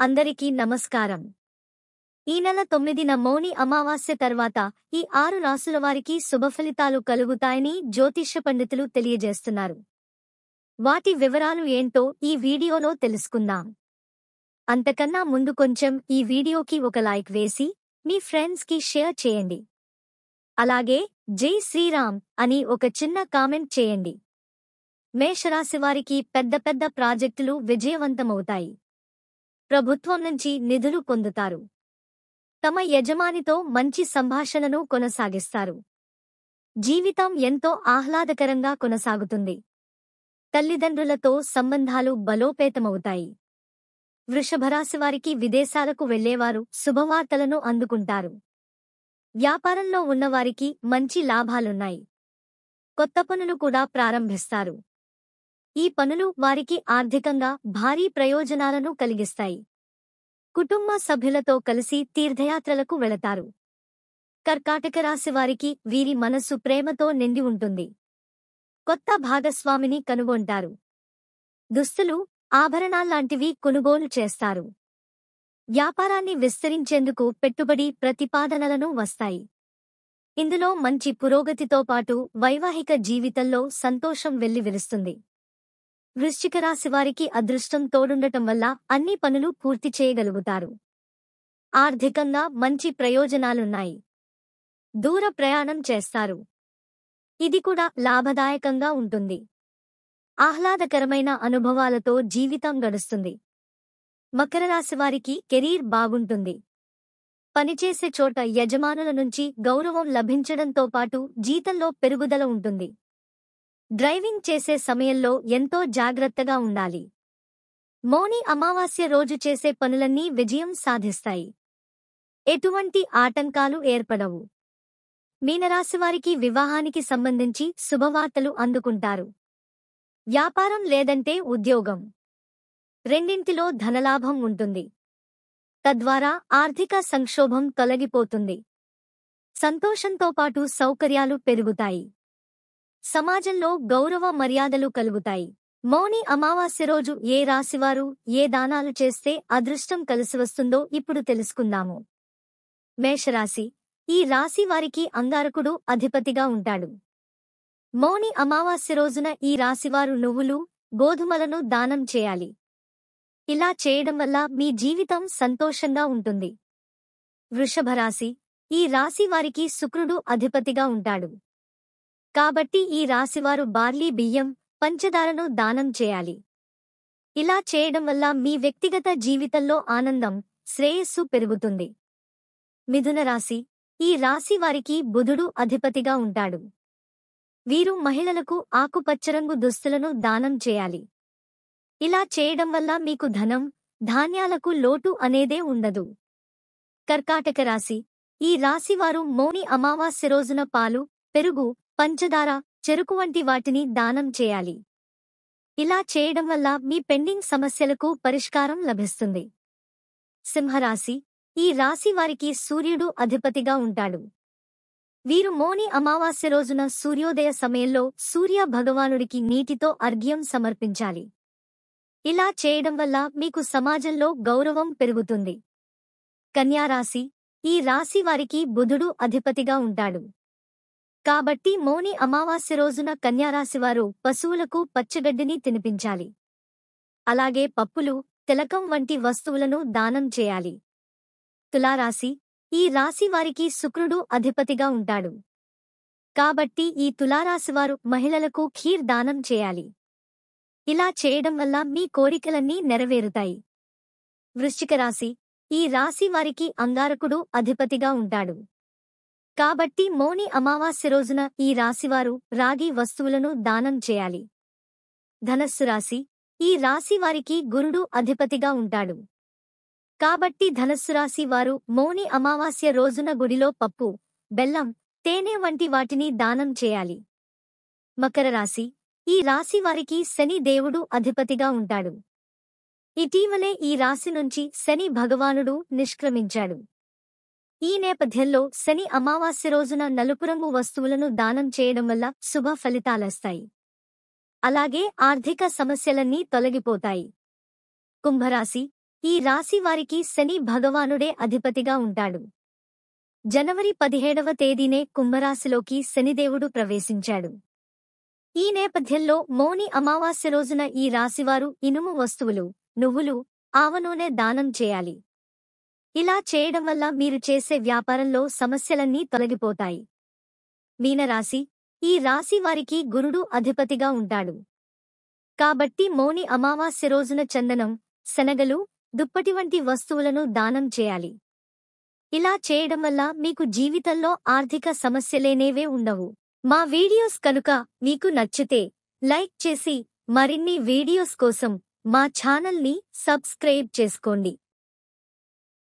అందరికీ నమస్కారం. ఈ నెల 9న మౌని అమావాస్య తర్వాత ఈ 6 రాసుల వారికి శుభఫలితాలు కలుగుతాయని జ్యోతిష్య పండితులు తెలియజేస్తున్నారు. వాటి వివరాలు ఏంటో ఈ వీడియోలో తెలుసుకుందాం. అంతకన్నా ముందు కొంచెం ఈ వీడియోకి ఒక లైక్ వేసి మీ ఫ్రెండ్స్కి షేర్ చేయండి. అలాగే జై శ్రీరామ్ అని ఒక చిన్న కామెంట్ చేయండి. మేషరాశి వారికి పెద్ద ప్రాజెక్టులు విజయవంతమవుతాయి. ప్రభుత్వం నుంచి నిధులు పొందుతారు. తమ యజమానితో మంచి సంభాషణను కొనసాగిస్తారు. జీవితం ఎంతో ఆహ్లాదకరంగా కొనసాగుతుంది. తల్లిదండ్రులతో సంబంధాలు బలోపేతమవుతాయి. వృషభరాశి వారికి విదేశాలకు వెళ్లేవారు శుభవార్తలను అందుకుంటారు. వ్యాపారంలో ఉన్నవారికి మంచి లాభాలున్నాయి. కొత్త పనులు కూడా ప్రారంభిస్తారు. ఈ పనులు వారికి ఆర్థికంగా భారీ ప్రయోజనాలను కలిగిస్తాయి. కుటుంబ సభ్యులతో కలిసి తీర్థయాత్రలకు వెళతారు. కర్కాటక రాశి వారికి వీరి మనస్సు ప్రేమతో నిండి ఉంటుంది. కొత్త భాగస్వామిని కనుగొంటారు. దుస్తులు, ఆభరణాల్లాంటివి కొనుగోలు చేస్తారు. వ్యాపారాన్ని విస్తరించేందుకు పెట్టుబడి ప్రతిపాదనలను వస్తాయి. ఇందులో మంచి పురోగతితో పాటు వైవాహిక జీవితంలో సంతోషం వెల్లివిరుస్తుంది. వృశ్చిక రాశి వారికి అదృష్టం తోడుండటం వల్ల అన్ని పనులు పూర్తి చేయగలుగుతారు. ఆర్థికంగా మంచి ప్రయోజనాలున్నాయి. దూర ప్రయాణం చేస్తారు. ఇది కూడా లాభదాయకంగా ఉంటుంది. ఆహ్లాదకరమైన అనుభవాలతో జీవితం గడుస్తుంది. మకర రాశి వారికి కెరీర్ బాగుంటుంది. పనిచేసే చోట యజమానుల నుంచి గౌరవం లభించడంతో పాటు జీతంలో పెరుగుదల ఉంటుంది. డ్రైవింగ్ చేసే సమయంలో ఎంతో జాగ్రత్తగా ఉండాలి. మౌని అమావాస్య రోజు చేసే పనులన్నీ విజయం సాధిస్తాయి. ఎటువంటి ఆటంకాలు ఏర్పడవు. మీనరాశివారికి వివాహానికి సంబంధించి శుభవార్తలు అందుకుంటారు. వ్యాపారం లేదంటే ఉద్యోగం రెండింటిలో ధనలాభం ఉంటుంది. తద్వారా ఆర్థిక సంక్షోభం తొలగిపోతుంది. సంతోషంతో పాటు సౌకర్యాలు పెరుగుతాయి. సమాజంలో గౌరవ మర్యాదలు కలుగుతాయి. మౌని అమావాస్య రోజు ఏ రాశివారు ఏ దానాలు చేస్తే అదృష్టం కలిసివస్తుందో ఇప్పుడు తెలుసుకుందాము. మేషరాశి. ఈ రాశి వారికి అంగారకుడు అధిపతిగా ఉంటాడు. మౌని అమావాస్య రోజున ఈ రాశివారు నువ్వులు, గోధుమలను దానం చేయాలి. ఇలా చేయడం వల్ల మీ జీవితం సంతోషంగా ఉంటుంది. వృషభరాశి. ఈ రాశి వారికి శుక్రుడు అధిపతిగా ఉంటాడు. కాబట్టి ఈ రాశివారు బార్లీ బియ్యం, పంచదారను దానం చేయాలి. ఇలా చేయడం వల్ల మీ వ్యక్తిగత జీవితంలో ఆనందం, శ్రేయస్సు పెరుగుతుంది. మిథున రాశి. ఈ రాశి వారికి బుధుడు అధిపతిగా ఉంటాడు. వీరు మహిళలకు ఆకుపచ్చరంగు దుస్తులను దానం చేయాలి. ఇలా చేయడం వల్ల మీకు ధనం, ధాన్యాలకు లోటు అనేదే ఉండదు. కర్కాటక రాశి. ఈ రాశివారు మౌని అమావాస్య రోజున పాలు, పెరుగు, పంచదార, చెరుకు వంటి వాటిని దానం చేయాలి. ఇలా చేయడం వల్ల మీ పెండింగ్ సమస్యలకు పరిష్కారం లభిస్తుంది. సింహరాశి. ఈ రాశి వారికి సూర్యుడు అధిపతిగా ఉంటాడు. వీరు మౌని అమావాస్య రోజున సూర్యోదయ సమయంలో సూర్య భగవానుడికి నీటితో అర్ఘ్యం సమర్పించాలి. ఇలా చేయడం వల్ల మీకు సమాజంలో గౌరవం పెరుగుతుంది. కన్యారాశి. ఈ రాశి వారికి బుధుడు అధిపతిగా ఉంటాడు. కాబట్టి మౌని అమావాస్య రోజున కన్యారాశివారు పశువులకు పచ్చగడ్డిని తినిపించాలి. అలాగే పప్పులు, తిలకం వంటి వస్తువులను దానం చేయాలి. తులారాశి. ఈ రాశి వారికి శుక్రుడు అధిపతిగా ఉంటాడు. కాబట్టి ఈ తులారాశివారు మహిళలకు ఖీర్ దానం చేయాలి. ఇలా చేయడం వల్ల మీ కోరికలన్నీ నెరవేరుతాయి. వృశ్చిక రాశి. ఈ రాశి వారికి అంగారకుడు అధిపతిగా ఉంటాడు. కాబట్టి మౌని అమావాస్య రోజున ఈ రాశివారు రాగి వస్తువులను దానం చేయాలి. ధనస్సు రాశి. ఈ రాశి వారికి గురుడు అధిపతిగా ఉంటాడు. కాబట్టి ధనస్సు రాశి వారు మౌని అమావాస్య రోజున గుడిలో పప్పు, బెల్లం, తేనె వంటి వాటిని దానం చేయాలి. మకర రాశి. ఈ రాశి వారికి శని దేవుడు అధిపతిగా ఉంటాడు. ఇటీవలే ఈ రాశి నుంచి శని భగవానుడు నిష్క్రమించాడు. ఈ నేపథ్యంలో శని అమావాస్య రోజున నలుపు రంగు వస్తువులను దానం చేయడం వల్ల శుభ ఫలితాలొస్తాయి. అలాగే ఆర్థిక సమస్యలన్నీ తొలగిపోతాయి. కుంభరాశి ఈ రాశి వారికి శని భగవానుడే అధిపతిగా ఉంటాడు. జనవరి 17వ తేదీనే కుంభరాశిలోకి శనిదేవుడు ప్రవేశించాడు. ఈ నేపథ్యంలో మౌని అమావాస్య రోజున ఈ రాశివారు ఇనుము వస్తువులు, నువ్వులు, ఆవనూనె దానం చేయాలి. ఇలా చేయడం వల్ల మీరు చేసే వ్యాపారంలో సమస్యలన్నీ తొలగిపోతాయి. మీనరాశి. ఈ రాశి వారికి గురుడు అధిపతిగా ఉంటాడు. కాబట్టి మౌని అమావాస్య రోజున చందనం, శనగలు, దుప్పటి వంటి వస్తువులను దానం చేయాలి. ఇలా చేయడం వల్ల మీకు జీవితంలో ఆర్థిక సమస్యలేనేవే ఉండవు. మా వీడియోస్ కనుక మీకు నచ్చితే లైక్ చేసి మరిన్ని వీడియోస్ కోసం మా ఛానల్ని సబ్స్క్రైబ్ చేసుకోండి.